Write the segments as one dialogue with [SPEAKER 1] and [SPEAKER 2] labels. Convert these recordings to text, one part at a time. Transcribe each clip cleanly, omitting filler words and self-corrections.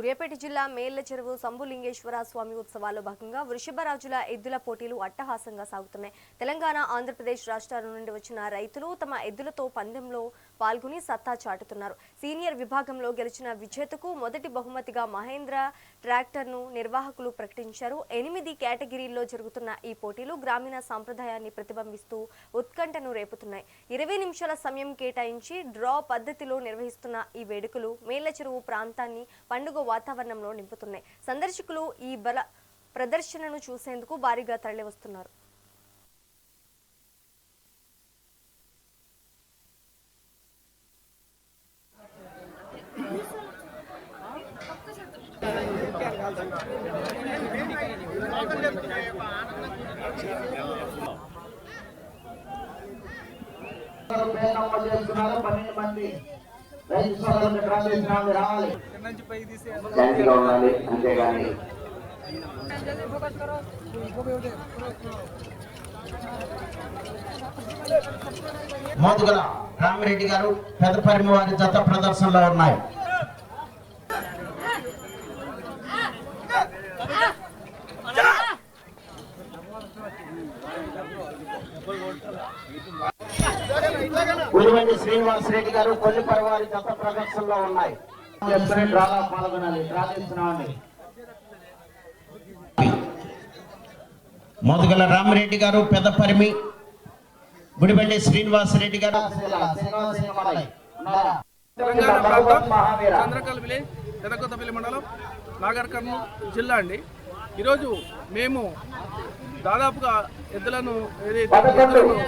[SPEAKER 1] సూర్యాపేట జిల్లా మేళ్ల చెరువు సంబులింగేశ్వర స్వామి ఉత్సవాల్లో భాగంగా వృషభరాజుల ఎద్దుల పోటీలు అట్టహాసంగా సాగుతున్నాయి. తెలంగాణ, ఆంధ్రప్రదేశ్ రాష్ట్రాల నుండి వచ్చిన రైతులు తమ ఎద్దులతో పందెంలో పాల్గొని సత్తా చాటుతున్నారు. సీనియర్ విభాగంలో గెలిచిన విజేతకు మొదటి బహుమతిగా మహేంద్ర ట్రాక్టర్ను నిర్వాహకులు ప్రకటించారు. 8 కేటగిరీల్లో జరుగుతున్న ఈ పోటీలు గ్రామీణ సంప్రదాయాన్ని ప్రతిబింబిస్తూ ఉత్కంఠను రేపుతున్నాయి. 20 నిమిషాల సమయం కేటాయించి డ్రా పద్ధతిలో నిర్వహిస్తున్న ఈ వేడుకలు మేళ్ల చెరువు ప్రాంతాన్ని పండుగ వాతావరణంలో నింపుతున్నాయి. సందర్శకులు ఈ బల ప్రదర్శనను చూసేందుకు భారీగా తరలివస్తున్నారు.
[SPEAKER 2] రైతు సోదరులు ప్రార్థించడానికి రావాలి, అంతేగాని మోదుగల రామిరెడ్డి గారు పెదపరిమి వారి జత ప్రదర్శనలో ఉన్నాయి. ఉలివండి శ్రీనివాస్ రెడ్డి గారు కొల్లిపరి వారి జత ప్రదర్శనలో ఉన్నాయి. డ్రాలో పాల్గొనాలి, ప్రార్థిస్తున్నామండి.
[SPEAKER 3] మోదుగల రామిరెడ్డి గారు పెదపరిమి, గుడిబండి శ్రీనివాస్ రెడ్డి గారు
[SPEAKER 4] చంద్రకల్ విలేజ్ తెనకొత్తపల్లి మండలం నాగర్ కర్నూలు జిల్లా అండి. ఈరోజు మేము దాదాపుగా ఎద్దులను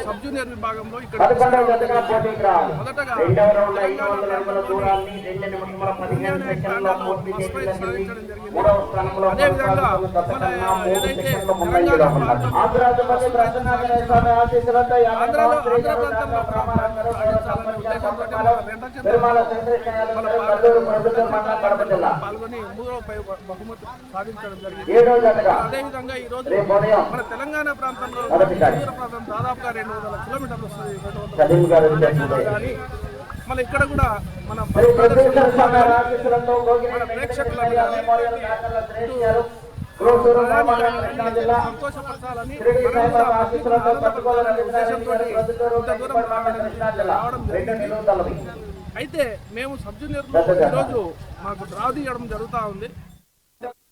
[SPEAKER 4] సబ్ జూనియర్ విభాగంలో ఇక్కడ మొదటగా అదేవిధంగా ఏదైతే ఆంధ్ర ప్రాంతంలో పాల్గొని 3వ బహుమతి సాధించడం జరిగింది. అదేవిధంగా ఈ రోజు మన తెలంగాణ ప్రాంతంలో దాదాపుగా 200 కిలోమీటర్లు వస్తుంది. కానీ మళ్ళీ ఇక్కడ కూడా మన ప్రేక్షకులను సంతోషపరచాలని రావడం జరిగింది. అయితే మేము సబ్ జూనియర్లో ఈరోజు మాకు డ్రా తీయడం జరుగుతూ ఉంది.